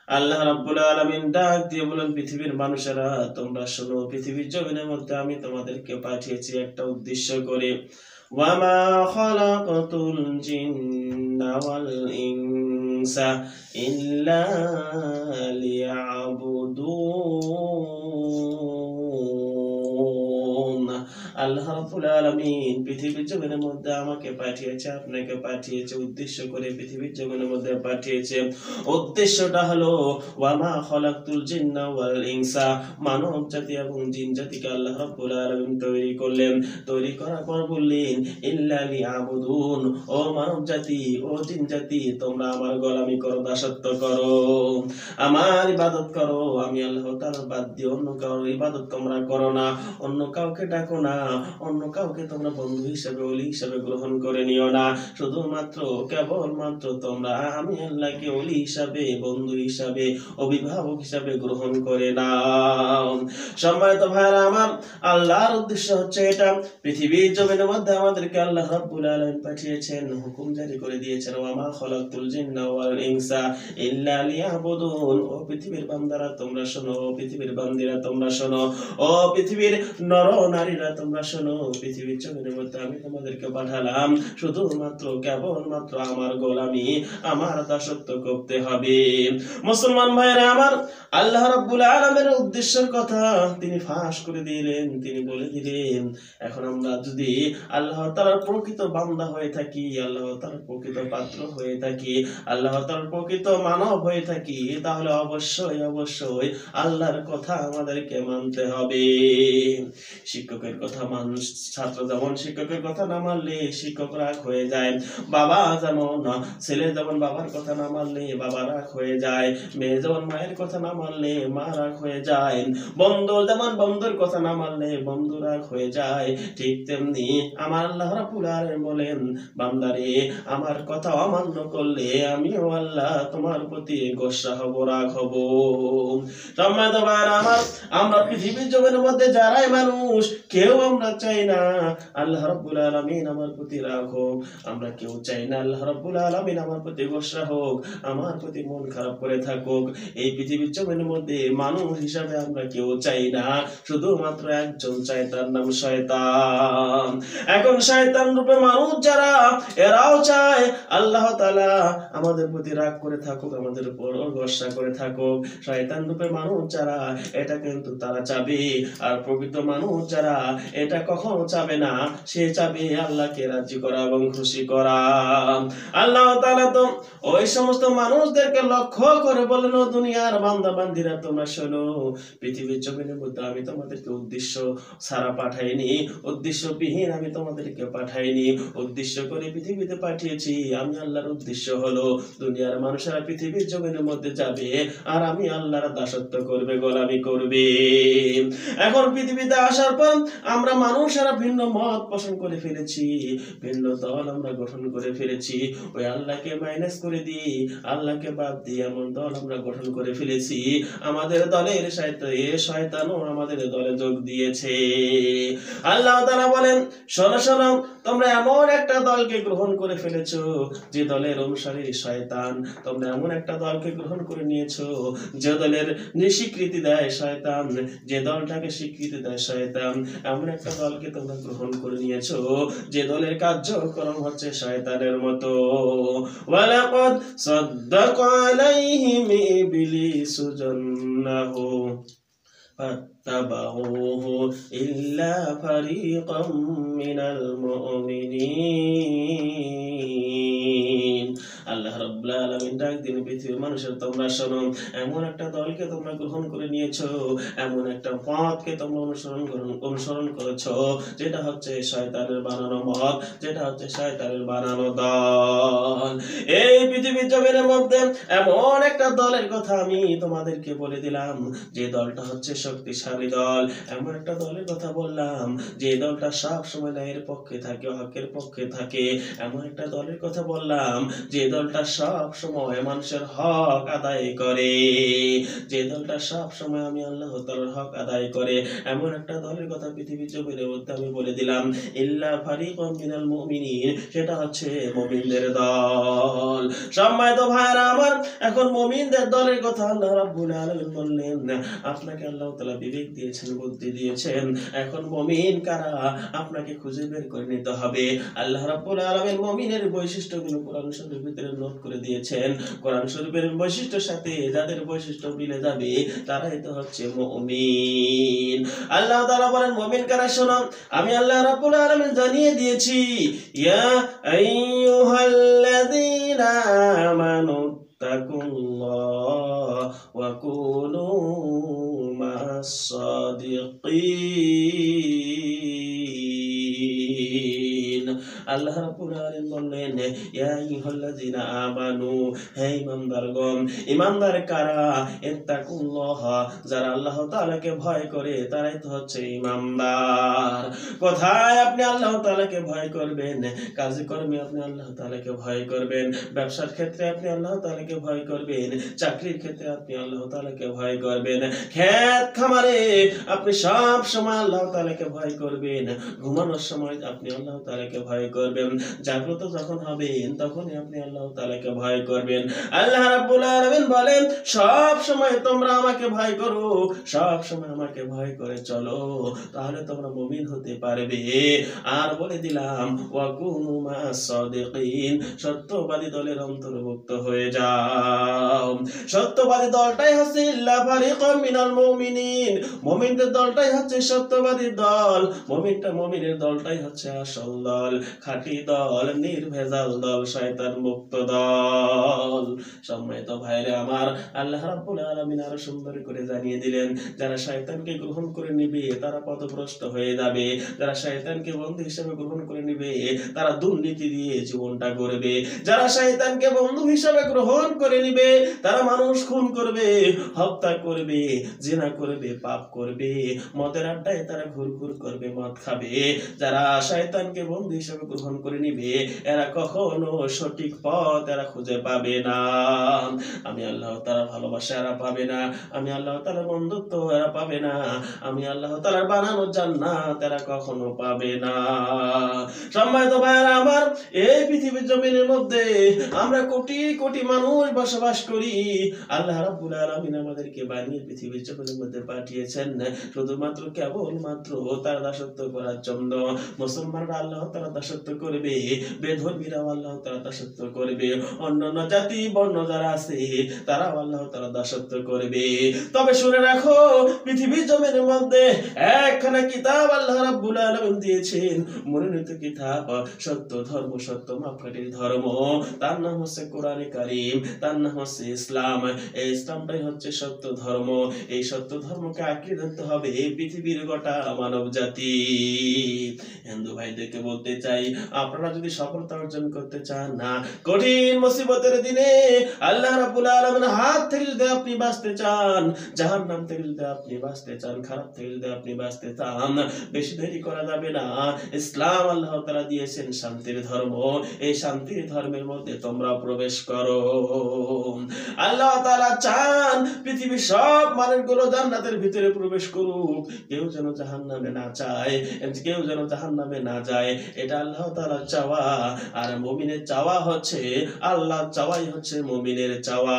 আল্লাহ রাব্বুল আলামিন ডাক দিয়ে বলেন, পৃথিবীর মানুষেরা তোমরা শোনো, পৃথিবীর জমিনের মধ্যে আমি তোমাদেরকে পাঠিয়েছি একটা উদ্দেশ্য করে। ওয়ামা খালাকাতুল জিন্না ওয়াল ইনসা ইল্লা লিয়াবুদুন। আল্লাহ রাব্বুল আলামিন পৃথিবীর জমিনের মধ্যে আমাকে পাঠিয়েছে, আপনাকে পাঠিয়েছে উদ্দেশ্য করে পৃথিবীর জমিনের মধ্যে পাঠিয়েছে। উদ্দেশ্যটা হলো ওয়ামা খালাকতুল জিন্না ওয়াল ইনসা, মানব জাতি এবং জিন জাতিকে আল্লাহ রাব্বুল আলামিন তৈরি করলেন। তৈরি করার পর বললেন ইল্লা লিয়াবুদুন, ও মানব জাতি, ও জিন জাতি, তোমরা আমার গোলামি করো, দাসত্ব করো, আমার ইবাদত করো। আমি আল্লাহ তাআলার বাদ দিয়ে অন্য কারোর ইবাদত তোমরা করো না, অন্য কাউকে ডাকো না, অন্য কাউকে তোমরা বন্ধু হিসেবে ওলি হিসেবে গ্রহণ করে নিও না। শুধুমাত্র কেবলমাত্র তোমরা আমি আল্লাহকে ওলি হিসাবে, বন্ধু হিসাবে, অভিভাবক হিসাবে গ্রহণ করে নাও। সম্মানিত ভাইরা আমার, আল্লাহর উদ্দেশ্য হচ্ছে এটা। পৃথিবীর জমিনের মধ্যে আমাদেরকে আল্লাহ রাব্বুল আলামিন পাঠিয়েছেন, হুকুম জারি করে দিয়েছেন, ওয়ামা খালাকতুল জিন্না ওয়াল ইনসা ইল্লা লিয়াবুদুন। ও পৃথিবীর বান্দারা তোমরা শোনো, ও পৃথিবীর বান্দিরা তোমরা শোনো, ও পৃথিবীর নর নারীরা তোমরা শোনো, পৃথিবীর জমিনের মধ্যে আমি তোমাদেরকে পাঠালাম শুধুমাত্র কেবলমাত্র আমার গোলামি, আমার দাসত্ব করতে হবে। মুসলমান ভাইরা আমার, আল্লাহ রাব্বুল আলামিনের উদ্দেশ্যের কথা তিনি ফাঁস করে দিলেন, তিনি বলে দিলেন, এখন আমরা যদি আল্লাহ তাআলার প্রকৃত বান্দা হয়ে থাকি, আল্লাহ তাআলার প্রকৃত পাত্র হয়ে থাকি, আল্লাহ তাআলার প্রকৃত মানব হয়ে থাকি, তাহলে অবশ্যই অবশ্যই আল্লাহর কথা আমাদেরকে মানতে হবে। শিক্ষকের কথা ছাত্র যেমন শিক্ষকের কথা না মানলে শিক্ষক রাগ হয়ে যায়, বাবা যেমন ছেলে যেমন বাবার কথা না মানলে বাবা রাগ হয়ে যায়, মেয়ে যেমন মায়ের কথা না মানলে মা রাগ হয়ে যায়, বন্ধু যেমন বন্ধুর কথা না মানলে বন্ধু রাগ হয়ে যায়, ঠিক তেমনি আমার আল্লাহ রাব্বুল আলামিন বলেন, বান্দারে আমার কথা অমান্য করলে আমিও আল্লাহ তোমার প্রতি গোসা হব, রাগ হব। সম্মানিত ভাইরা আমার, আমরা পৃথিবীর জমিনের মধ্যে যারাই মানুষ, কেউ আমরা চাই না আল্লাহ রাব্বুল আলামিন আমার প্রতি রাগ হোক, আমরা কেউ চাই না আল্লাহ রাব্বুল আলামিন আমার প্রতি গোসা হোক, আমার প্রতি মন খারাপ করে থাকুক। এই পৃথিবীর জমিনের মধ্যে মানুষ হিসাবে আমরা কেউ চাই না, শুধুমাত্র একজন চাই, তার নাম শয়তান। এখন শয়তান রূপে মানুষ যারা, এরাও চায় আল্লাহ তাআলা আমাদের প্রতি রাগ করে থাকুক, আমাদের উপর গোসা করে থাকুক। শয়তান রূপে মানুষ যারা, এটা কিন্তু তারা চাবে। আর প্রকৃত মানুষ যারা, এটা কখনো চাবে না, সে চাবে আল্লাহকে রাজি করা এবং খুশি করা। আল্লাহ তাআলা তো ওই সমস্ত মানুষদেরকে লক্ষ্য করে বলেন, ও দুনিয়ার বান্দা বান্দিরা তোমরা শোনো, পৃথিবীর জমিনের মধ্যে আমি তোমাদেরকে উদ্দেশ্য ছাড়া পাঠাইনি, উদ্দেশ্যবিহীন আমি তোমাদেরকে পাঠাইনি, উদ্দেশ্য করে পৃথিবীতে পাঠিয়েছি। আমি আল্লাহর উদ্দেশ্য হলো দুনিয়ার মানুষেরা পৃথিবীর জমিনের মধ্যে যাবে আর আমি আল্লাহর দাসত্ব করবে, গোলামি করবে। এখন পৃথিবীতে আসার পর আমরা মানুষেরা ভিন্ন মত পোষণ করে ফেলেছি, ভিন্ন দল আমরা গঠন করে ফেলেছি, ওই আল্লাহকে মাইনাস করে দিয়ে, আল্লাহকে বাদ দিয়ে এমন দল আমরা গঠন করে ফেলেছি, আমাদের দলের শয়তানও আমাদের দলে যোগ দিয়েছে। আল্লাহ তাআলা বলেন, শোনো শোনো, তোমরা এমন একটা দলকে গ্রহণ করে ফেলেছো যে দলের অনুসারী শয়তান, তোমরা এমন একটা দলকে গ্রহণ করে নিয়েছো যে দলের স্বীকৃতি দেয় শয়তান, যে দলটাকে স্বীকৃতি দেয় শয়তান, এমন একটা দলকে তোমরা গ্রহণ করে নিয়েছো যে দলের কার্যক্রম হচ্ছে শয়তানের মতো। ওয়ালাকাদ সাদ্দাকা আলাইহিম ইবলিসু জান্নাহু ফাত্তাবাউহু ইল্লা ফারিকাম মিনাল মুমিনিন। আল্লাহ রাব্বুল আলামিন ডাক দিন, পৃথিবীর মানুষের তোমরা শোনো, এমন একটা দলকে তোমরা গ্রহণ করে নিয়েছো, এমন একটা পথকে তোমরা অনুসরণ করেছো যেটা হচ্ছে শয়তানের বানানো মত, যেটা হচ্ছে শয়তানের বানানো দল। এই পৃথিবীর জমিনের মধ্যে এমন একটা দলের কথা আমি তোমাদেরকে বলে দিলাম, যে দলটা হচ্ছে শক্তিশালী দল। এমন একটা দলের কথা বললাম যে দলটা সব সময় ন্যায়ের পক্ষে থাকে, হকের পক্ষে থাকে। এমন একটা দলের কথা বললাম যে দলটা সব সময় মানুষের হক আদায় করে, যে দলটা সব সময় আমি আল্লাহ তাআলার হক আদায় করে, এমন একটা দলের কথা পৃথিবীর জমিনের মধ্যে আমি বলে দিলাম, ইল্লা ফারিকুম মিনাল মুমিনিন, সেটা হচ্ছে মুমিনদের দল। সম্মানিত ভাইরা আমার, এখন মুমিনদের দলের কথা আল্লাহ রাব্বুল আলামিন বললেন। আপনাকে আল্লাহ তাআলা বিবেক দিয়েছেন, বুদ্ধি দিয়েছেন, এখন মুমিন কারা আপনাকে খুঁজে বের করে নিতে হবে। আল্লাহ রাব্বুল আলামিন মুমিনের বৈশিষ্ট্যগুলো কোরআন শরীফের ভিতরে নোট করে দিয়েছেন। কোরআন শরীফের বৈশিষ্ট্যের সাথে যাদের বৈশিষ্ট্য মিলে যাবে তারাই তো হচ্ছে মুমিন। আল্লাহ তাআলা বলেন মুমিন কারা শোনো, আমি আল্লাহ রাব্বুল আলামিন জানিয়ে দিয়েছি, ইয়া আইয়ুহাল্লাযীনা আমানু তাকুল্লাহ ওয়া কুনু মা'আস সাদিকিন। আল্লাহ রাব্বুল আলামিন বললেন, ইয়া আইয়ুহাল্লাযীনা আমানু, হে ঈমানদারগণ। ঈমানদার কারা? ইত্তাকুল্লাহ, যারা আল্লাহ তাআলাকে ভয় করে তারাই তো হচ্ছে ঈমানদার। কোথায় আপনি আল্লাহ তাআলাকে ভয় করবেন? কাজে কর্মে আপনি আল্লাহ তাআলাকে ভয় করবেন, ব্যবসার ক্ষেত্রে আপনি আল্লাহ তাআলাকে ভয় করবেন, চাকরির ক্ষেত্রে আপনি আল্লাহ তাআলাকে ভয় করবেন, ক্ষেত খামারে আপনি সব সময় আল্লাহ তাআলাকে ভয় করবেন, ঘুমানোর সময় আপনি আল্লাহ তাআলাকে ভয় করবেন, জাগ্রত যখন হবেন তখনই আপনি আল্লাহ তাআলাকে ভয় করবেন। আল্লাহ রাব্বুল আলামিন বলেন, সব সময় তোমরা আমাকে ভয় করো, সব সময় আমাকে ভয় করে চলো, তাহলে তোমরা মুমিন হতে পারবে। আর বলে দিলাম, ওয়া কুনু মা'আস সাদিকিন, সত্যবাদী দলের অন্তর্ভুক্ত হয়ে যাও। সত্যবাদী দলটাই হচ্ছে ইল্লা ফারিকুম মিনাল মুমিনিন, মুমিনদের দলটাই হচ্ছে সত্যবাদী দল। মুমিনের দলটাই হচ্ছে আসল দল, খাঁটি দল, নির্ভেজাল দল, শয়তান মুক্ত দল। সম্মানিত ভাইরে আমার, আল্লাহ রাব্বুল আলামিন আরো সুন্দর করে জানিয়ে দিলেন, যারা শয়তানকে গ্রহণ করে নিবে তারা পথভ্রষ্ট হয়ে যাবে, যারা শয়তানকে বন্ধু হিসেবে গ্রহণ করে নিবে তারা দুর্নীতি দিয়ে জীবনটা গড়বে, যারা শয়তানকে বন্ধু হিসেবে গ্রহণ করে নিবে তারা মানুষ খুন করবে, হত্যা করবে, জিনা করবে, পাপ করবে, মদের আড্ডায় তারা ঘুরঘুর করবে, মদ খাবে। যারা শয়তানকে বন্ধু হিসেবে গ্রহণ করে নিবে এরা কখনো সঠিক পথ এরা খুঁজে পাবে না। আমি আল্লাহ তাআলার ভালোবাসা এরা পাবে না, আমি আল্লাহ তাআলার বন্ধুত্ব এরা পাবে না, আমি আল্লাহ তাআলার বানানো জান্নাত এরা কখনো পাবে না। সম্মানিত ভাইরা আমার, এই পৃথিবীর জমিনের মধ্যে আমরা কোটি কোটি মানুষ বসবাস করি। আল্লাহ রাব্বুল আলামিন আমাদেরকে বানিয়ে পৃথিবীর জমিনের মধ্যে পাঠিয়েছেন শুধুমাত্র কেবলমাত্র তার দাসত্ব করার জন্য। মুসলমানরা আল্লাহ তাআলার দাসত্ব করবে, বেধর্মীরাও আল্লাহ তাআলার দাসত্ব করবে, অন্যান্য জাতি বর্ণ যারা আছে তারাও আল্লাহ তাআলার দাসত্ব করবে। তবে শুনে রাখো, পৃথিবীর জমিনের মধ্যে একখানা কিতাব আল্লাহ রাব্বুল আলামিন দিয়েছেন, মনোনীত কিতাব, সত্য ধর্ম, সত্য মাপকাঠির ধর্ম, তার নাম হচ্ছে কোরআনে কারীম, তার নাম হচ্ছে ইসলাম। এই ইসলামটাই হচ্ছে সত্য ধর্ম। এই সত্য ধর্মকে আঁকড়ে ধরতে হবে এই পৃথিবীর গোটা মানব জাতি। হিন্দু ভাইদেরকে বলতে চাই, আপনারা যদি সফলতা অর্জন করতে চান না, কঠিন মুসিবতের দিনে আল্লাহ রাব্বুল আলামিনের হাত থেকে যদি আপনি বাঁচতে চান, জাহান্নাম থেকে যদি আপনি বাঁচতে চান, খারাপ থেকে যদি আপনি বাঁচতে চান, বেশি দেরি করা যাবে না। ইসলাম আল্লাহ তাআলা দিয়েছেন শান্তির ধর্ম, এই শান্তির ধর্মের মধ্যে তোমরা প্রবেশ করো। আল্লাহ তাআলা চান পৃথিবীর সব মানুষগুলো জান্নাতের ভিতরে প্রবেশ করুক, কেউ যেন জাহান্নামে না যায়, কেউ যেন জাহান্নামে না যায়, এটা আল্লাহ তাআলার চাওয়া। আর মুমিনের চাওয়া হচ্ছে, আল্লাহর চাওয়াই হচ্ছে মুমিনের চাওয়া।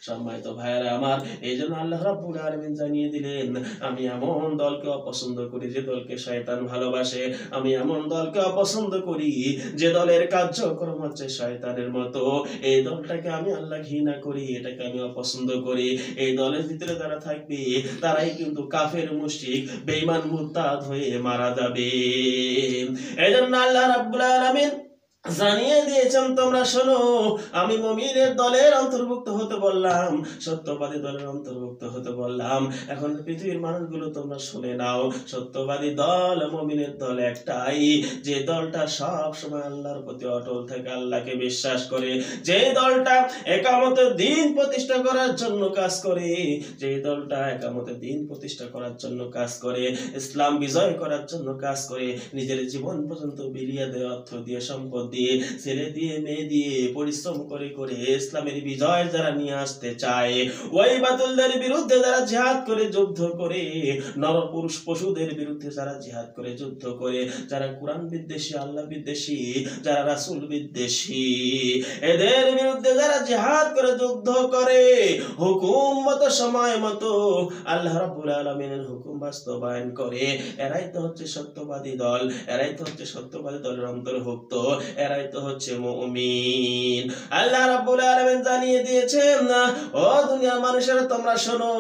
সম্মানিত ভাইরা আমার, এইজন্য আল্লাহ রাব্বুল আলামিন জানিয়ে দিলেন, আমি এমন দলকে অপছন্দ করি যে দলকে শয়তান ভালোবাসে, আমি এমন দলকে অপছন্দ করি যে দলের কার্যক্রম হচ্ছে শয়তানের মতো। এই দলটাকে আমি আল্লাহ ঘৃণা করি, এটাকে আমি অপছন্দ করি। এই দলের ভিতরে যারা থাকবে তারাই কিন্তু কাফের, মুশরিক, বেঈমান, মুরতাদ হয়ে মারা যাবে। এইজন্য আল্লাহ রাব্বুল আলামিন জানিয়ে দিয়েছেন, তোমরা শোনো, আমি মুমিনের দলের অন্তর্ভুক্ত হতে বললাম, সত্যবাদী দলের অন্তর্ভুক্ত হতে বললাম। এখন পৃথিবীর মানুষগুলো তোমরা শুনে নাও, সত্যবাদী দল, মুমিনের দল একটাই, যে দলটা সব সময় আল্লাহর প্রতি অটল থাকে, আল্লাহকে বিশ্বাস করে, যে দলটা একামতের দিন প্রতিষ্ঠা করার জন্য কাজ করে, যে দলটা একামতের দিন প্রতিষ্ঠা করার জন্য কাজ করে, ইসলাম বিজয় করার জন্য কাজ করে, নিজের জীবন পর্যন্ত বিলিয়ে দেয়, অর্থ দিয়ে, সম্পদ দিয়ে, দিয়ে ছেলে দিয়ে মেয়ে দিয়ে পরিশ্রম করে করে ইসলামের বিজয় যারা নিয়ে আসতে চায়, ওই বাতুলদের বিরুদ্ধে যারা জিহাদ করে যুদ্ধ করে, নরপুরুষ পশুদের বিরুদ্ধে যারা জিহাদ করে যুদ্ধ করে, যারা কোরআন বিদ্বেষী, আল্লাহ বিদ্বেষী, যারা রাসূল বিদ্বেষী, এদের বিরুদ্ধে যারা জিহাদ করে যুদ্ধ করে, হুকুম মতো সময় মতো আল্লাহ রাব্বুল আলামিনের হুকুম বাস্তবায়ন করে, এরাই তো হচ্ছে সত্যবাদী দল, এরাই তো হচ্ছে সত্যবাদী দলের অন্তর্ভুক্ত, এরাই তো হচ্ছে মুমিন। আল্লাহ রাব্বুল আলামিন জানিয়ে দিয়েছেন, ও দুনিয়ার মানুষেরা তোমরা শোনো,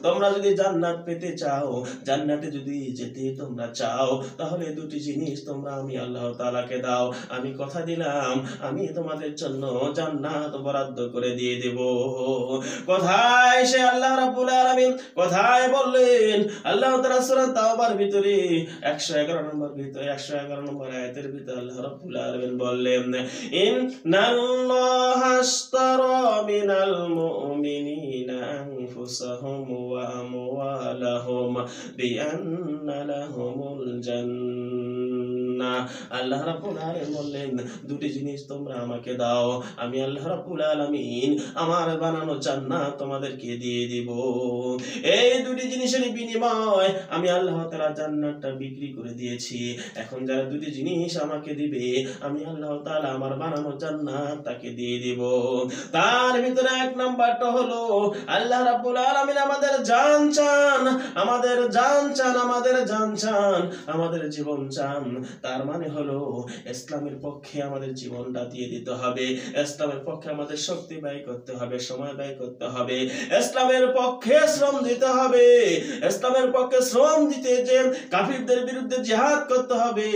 তোমরা যদি জান্নাত পেতে চাও, জান্নাতে যদি যেতে তোমরা চাও, তাহলে দুটি জিনিস তোমরা আমি আল্লাহ তাআলাকে দাও। আমি কথা দিলাম আমি তোমাদের জন্য জান্নাত বরাদ্দ করে দিয়ে দেব। কোথায় সে আল্লাহ রাব্বুল আলামিন কোথায় বললেন? আল্লাহ তাআলা সূরা তাওবার ভিতরে 111 নম্বর আয়াতের ভিতরে আল্লাহ রাব্বুল আলামিন বললেন, ইন্নাল্লাহা আশতারা মিনাল মুমিনিনা আনফুসাহুম ওয়া আমওয়ালাহুম বিআন্না লাহুমুল জান্নাহ। আল্লাহ রাব্বুল আলামিন বললেন, দুটি জিনিস তোমরা আমাকে দাও, আমি আল্লাহ রাব্বুল আলামিন আমার বানানো জান্নাত তোমাদেরকে দিয়ে দিব। এই দুটি জিনিসের বিনিময় আমি আল্লাহ তাআলা জান্নাতটা বিক্রি করে দিয়েছি। এখন যারা দুটি জিনিস আমাকে দিবে, আমি আল্লাহ তাআলা আমার বানানো জান্নাত তাকে দিয়ে দিব। তার ভিতরে এক নাম্বারটা হলো আল্লাহ রাব্বুল আলামিন আমাদের জান চান, আমাদের জান চান, আমাদের জান চান, আমাদের জীবন চান। তার মানে হলো ইসলামের পক্ষে আমাদের জীবনটা দিয়ে দিতে হবে, ইসলামের পক্ষে আমাদের শক্তি ব্যয় করতে হবে, সময় ব্যয় করতে হবে, ইসলামের পক্ষে শ্রম দিতে হবে, ইসলামের পক্ষে শ্রম দিতে যে কাফিরদের বিরুদ্ধে জিহাদ করতে হবে,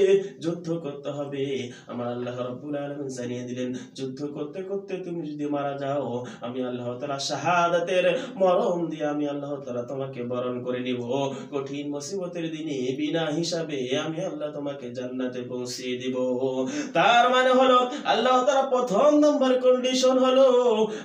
যুদ্ধ করতে হবে। আমার আল্লাহ রাব্বুল আলামিন জানিয়ে দিলেন, যুদ্ধ করতে করতে তুমি যদি মারা যাও, আমি আল্লাহ তাআলা শাহাদাতের মরণ দিয়ে আমি আল্লাহ তাআলা তোমাকে বরণ করে নিব। কঠিন মুসিবতের দিনে বিনা হিসাবে আমি আল্লাহ তোমাকে জান্নাতে পৌঁছিয়ে দিব। তার মানে হলো আল্লাহ তাআলা প্রথম নম্বর কন্ডিশন হলো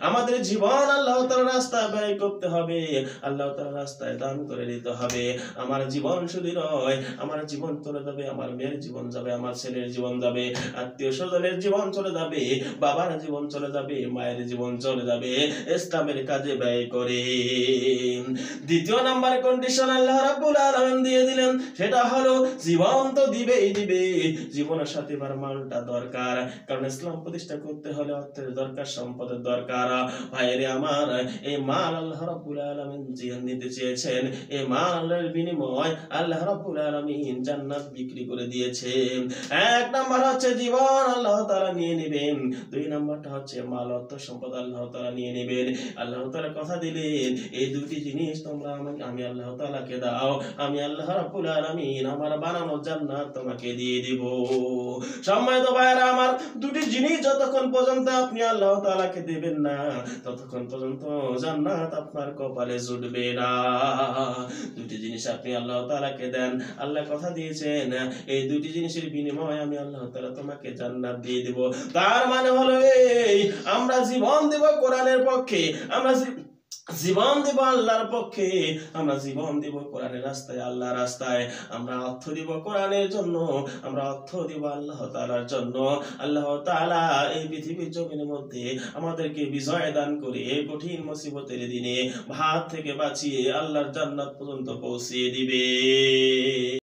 আমাদের জীবন আল্লাহ তাআলার রাস্তায় ব্যয় করতে হবে, আল্লাহ তাআলার রাস্তায় দান করে দিতে হবে। আমার জীবন শুধু নয়, আমার জীবন চলে যাবে, আমার মেয়ের জীবন যাবে, আমার ছেলের জীবন যাবে, আত্মীয় স্বজনের জীবন চলে যাবে, বাবার জীবন চলে যাবে, মায়ের জীবন চলে যাবে, ইসলামের কাজে ব্যয় করে। দ্বিতীয় নাম্বার কন্ডিশন আল্লাহ রাব্বুল আলামিন দিয়ে দিলেন, সেটা হলো জীবন তো দিবেই দিবে, জীবনের সাথে মালটা দরকার, কারণ ইসলাম প্রতিষ্ঠা করতে হলে অর্থের দরকার, সম্পদের দরকার। ভাইরে আমার, এই মাল আল্লাহ রাব্বুল আলামিন জিহাদ নিতে চেয়েছেন, এই মালের বিনিময় আল্লাহ রাব্বুল আলামিন জান্নাত বিক্রি করে দিয়েছেন। এক নাম্বার হচ্ছে জীবন আল্লাহ তাআলা নিয়ে নেবেন, দুই নাম্বারটা হচ্ছে মাল, অর্থ, সম্পদ আল্লাহ তাআলা নিয়ে নেবেন। আল্লাহ তাআলা কথা দিলেন, এই দুটি জিনিস তোমরা আমি আল্লাহ তাআলাকে দাও, আমি আল্লাহ রাব্বুল আলামিন আমার বানানো জান্নাত তোমাকে দিয়ে দিব। সম্মানিত ভাইরা আমার, দুটি জিনিস যতক্ষণ পর্যন্ত আপনি আল্লাহ তাআলাকে দেবেন না, ততক্ষণ পর্যন্ত জান্নাত আপনার কপালে জুটবে না। দুটি জিনিস আপনি আল্লাহ তাআলাকে দেন, আল্লাহ কথা দিয়েছেন, এই দুটি জিনিসের বিনিময়ে আমি আল্লাহ তাআলা তোমাকে জান্নাত দিয়ে দেব। তার মানে হলো এই, আমরা জীবন দেব কোরআনের পক্ষে, আমরা জীবন দিব আল্লাহর পক্ষে, আমরা জীবন দিব কোরআনের রাস্তায়, আল্লাহর রাস্তায়, আমরা অর্থ দিব কোরআনের জন্য, আমরা অর্থ দিব আল্লাহ তাআলার জন্য। আল্লাহ তাআলা এই পৃথিবীর জমিনের মধ্যে আমাদেরকে বিজয় দান করে কঠিন মুসিবতের দিনে ভাত থেকে বাঁচিয়ে আল্লাহর জান্নাত পর্যন্ত পৌঁছিয়ে দিবে।